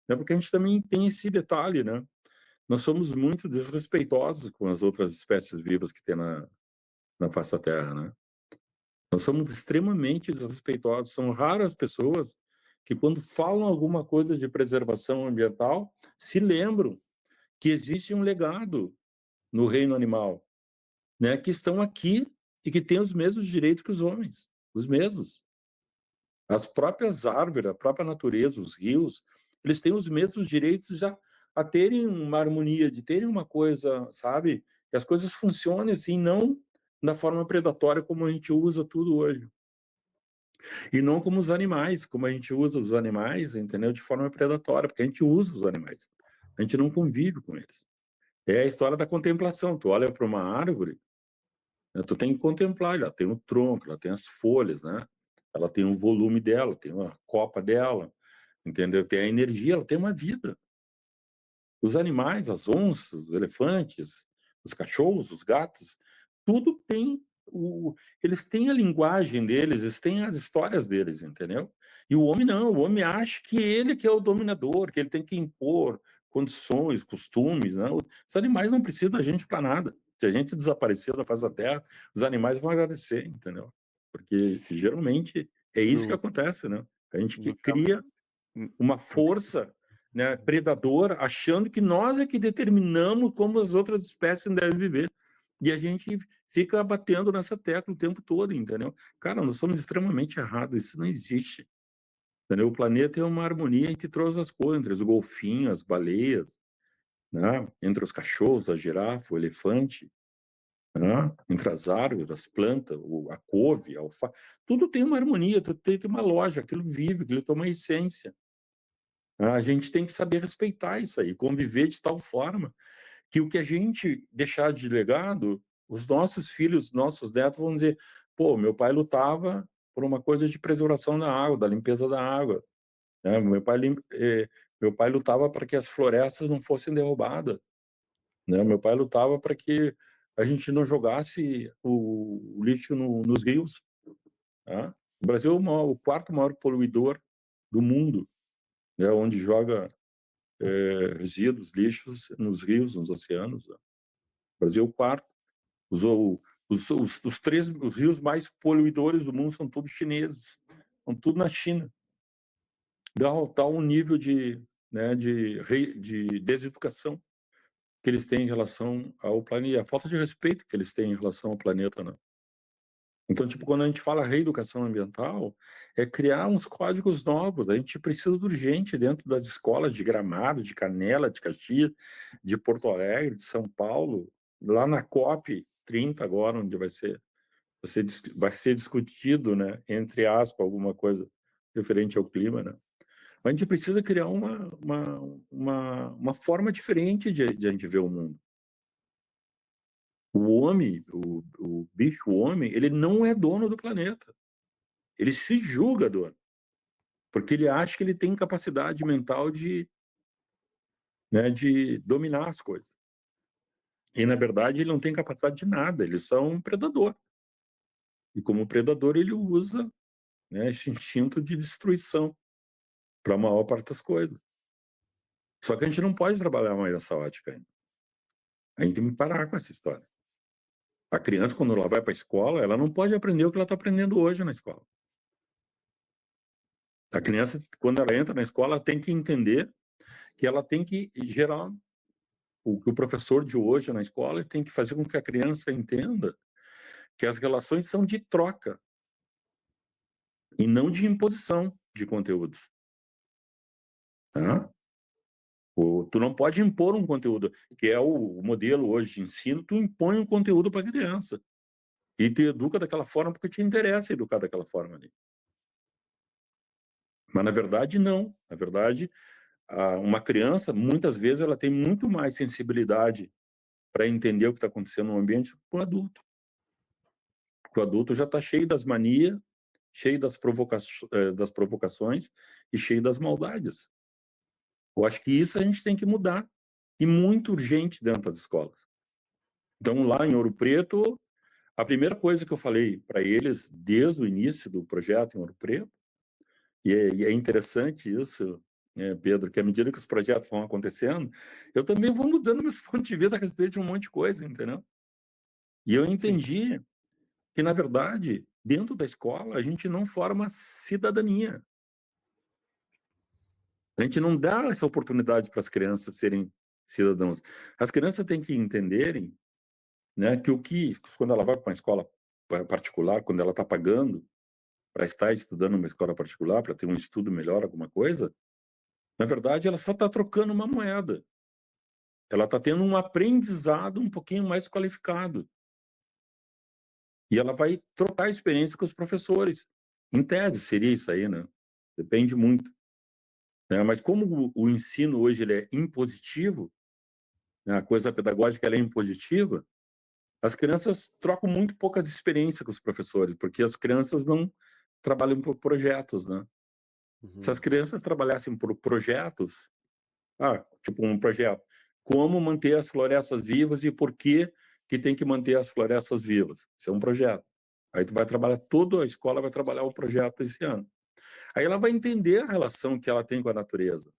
né? Porque a gente também tem esse detalhe, né? Nós somos muito desrespeitosos com as outras espécies vivas que tem na face da Terra, né? Nós somos extremamente desrespeitosos. São raras as pessoas que, quando falam alguma coisa de preservação ambiental, se lembram que existe um legado no reino animal, né? Que estão aqui e que têm os mesmos direitos que os homens, os mesmos. As próprias árvores, a própria natureza, os rios, eles têm os mesmos direitos já a terem uma harmonia, de terem uma coisa, sabe? Que as coisas funcionem assim, não da forma predatória como a gente usa tudo hoje. E não como os animais, como a gente usa os animais, entendeu? De forma predatória, porque a gente usa os animais. A gente não convive com eles. É a história da contemplação. Tu olha para uma árvore, né, tu tem que contemplar, ela tem o tronco, ela tem as folhas, né? Ela tem o volume dela, tem a copa dela, entendeu? Tem a energia, ela tem uma vida. Os animais, as onças, os elefantes, os cachorros, os gatos, tudo tem eles têm a linguagem deles, eles têm as histórias deles, entendeu? E o homem não, o homem acha que ele que é o dominador, que ele tem que impor condições, costumes, não. Os animais não precisam da gente para nada. Se a gente desaparecer da face da Terra, os animais vão agradecer, entendeu? Porque geralmente é isso que No acontece, né? A gente que no campo cria hum, uma força, né, predadora, achando que nós é que determinamos como as outras espécies devem viver. E a gente fica batendo nessa tecla o tempo todo, entendeu? Cara, nós somos extremamente errados, isso não existe. Entendeu? O planeta é uma harmonia entre todas as coisas, entre os golfinhos, as baleias, né? Entre os cachorros, a girafa, o elefante, né? Entre as árvores, as plantas, a couve, a alface, tudo tem uma harmonia, tudo tem uma lógica, aquilo vive, aquilo tem uma essência. A gente tem que saber respeitar isso aí, conviver de tal forma que o que a gente deixar de legado, os nossos filhos, nossos netos vão dizer: pô, meu pai lutava por uma coisa de preservação da água, da limpeza da água, né? Meu pai lutava para que as florestas não fossem derrubadas, né? Meu pai lutava para que a gente não jogasse o lixo nos rios, tá? O Brasil é o quarto maior poluidor do mundo, né? Onde joga resíduos, lixos nos rios, nos oceanos. Né? O Brasil é o quarto. Os, os três os rios mais poluidores do mundo são todos chineses, são tudo na China. Dá tal um nível de, né, de deseducação que eles têm em relação ao planeta, a falta de respeito que eles têm em relação ao planeta, né? Então, tipo, quando a gente fala reeducação ambiental, é criar uns códigos novos. A gente precisa de urgente dentro das escolas de Gramado, de Canela, de Caxias, de Porto Alegre, de São Paulo, lá na COP 30 agora, onde vai ser discutido, né, entre aspas, alguma coisa referente ao clima, né? A gente precisa criar uma forma diferente de a gente ver o mundo. O homem, o bicho homem, ele não é dono do planeta. Ele se julga dono, porque ele acha que ele tem capacidade mental de, né, de dominar as coisas. E, na verdade, ele não tem capacidade de nada, ele só é um predador. E, como predador, ele usa, né, esse instinto de destruição para a maior parte das coisas. Só que a gente não pode trabalhar mais nessa ótica ainda. A gente tem que parar com essa história. A criança, quando ela vai para a escola, ela não pode aprender o que ela está aprendendo hoje na escola. A criança, quando ela entra na escola, ela tem que entender que ela tem que gerar o que o professor de hoje na escola tem que fazer com que a criança entenda que as relações são de troca e não de imposição de conteúdos. Tá? Tu não pode impor um conteúdo, que é o modelo hoje de ensino, tu impõe um conteúdo para a criança e te educa daquela forma porque te interessa educar daquela forma ali. Mas, na verdade, não. Na verdade, uma criança, muitas vezes, ela tem muito mais sensibilidade para entender o que está acontecendo no ambiente que o adulto. Porque o adulto já está cheio das manias, cheio das provocações e cheio das maldades. Eu acho que isso a gente tem que mudar, e muito urgente dentro das escolas. Então, lá em Ouro Preto, a primeira coisa que eu falei para eles, desde o início do projeto em Ouro Preto, e é interessante isso, Pedro, que à medida que os projetos vão acontecendo, eu também vou mudando meus pontos de vista a respeito de um monte de coisa, entendeu? E eu Sim. entendi que, na verdade, dentro da escola, a gente não forma cidadania. A gente não dá essa oportunidade para as crianças serem cidadãos. As crianças têm que entenderem, né, que quando ela vai para uma escola particular, quando ela está pagando para estar estudando numa escola particular, para ter um estudo melhor, alguma coisa, na verdade, ela só está trocando uma moeda. Ela está tendo um aprendizado um pouquinho mais qualificado. E ela vai trocar experiência com os professores. Em tese, seria isso aí, né? Depende muito. Né? Mas como o ensino hoje ele é impositivo, né? A coisa pedagógica ela é impositiva, as crianças trocam muito pouca experiência com os professores, porque as crianças não trabalham por projetos, né? Se as Uhum. crianças trabalhassem por projetos, tipo um projeto, como manter as florestas vivas e por que tem que manter as florestas vivas? Isso é um projeto. Aí tu vai trabalhar, toda a escola vai trabalhar o projeto esse ano. Aí ela vai entender a relação que ela tem com a natureza.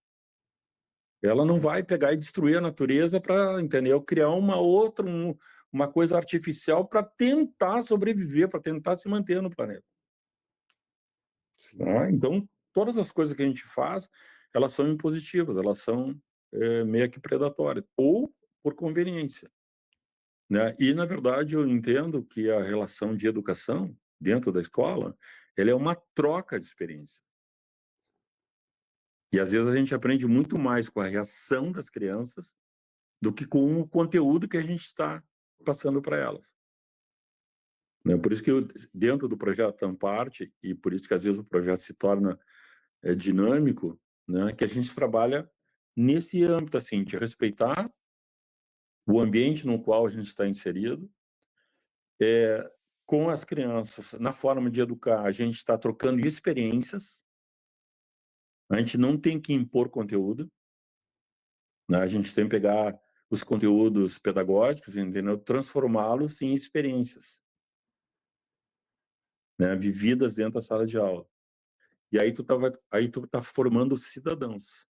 Ela não vai pegar e destruir a natureza para, entendeu? Criar uma coisa artificial para tentar sobreviver, para tentar se manter no planeta. Sim. Tá? Então, todas as coisas que a gente faz, elas são impositivas, elas são meio que predatórias, ou por conveniência. Né? E, na verdade, eu entendo que a relação de educação dentro da escola, ela é uma troca de experiências. E, às vezes, a gente aprende muito mais com a reação das crianças do que com o conteúdo que a gente está passando para elas. Né? Por isso que eu, dentro do projeto Amparte, e por isso que, às vezes, o projeto se torna dinâmico, né, que a gente trabalha nesse âmbito, assim, de respeitar o ambiente no qual a gente está inserido, com as crianças, na forma de educar, a gente está trocando experiências, a gente não tem que impor conteúdo, né, a gente tem que pegar os conteúdos pedagógicos, entendeu? Transformá-los em experiências, né, vividas dentro da sala de aula. E aí tu tá formando cidadãos.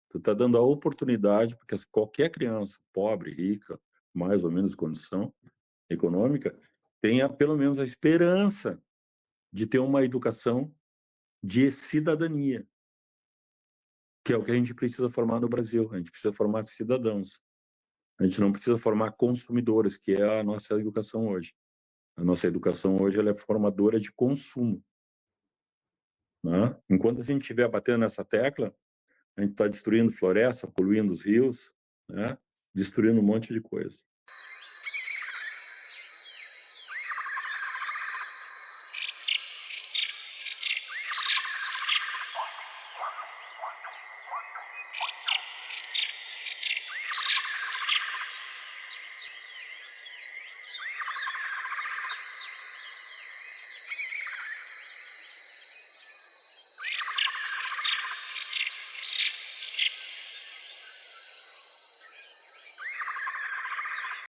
Tu está dando a oportunidade, porque qualquer criança, pobre, rica, mais ou menos condição econômica, tenha pelo menos a esperança de ter uma educação de cidadania, que é o que a gente precisa formar no Brasil. A gente precisa formar cidadãos. A gente não precisa formar consumidores, que é a nossa educação hoje. A nossa educação hoje ela é formadora de consumo. Né? Enquanto a gente estiver batendo nessa tecla, a gente está destruindo floresta, poluindo os rios, né? Destruindo um monte de coisa.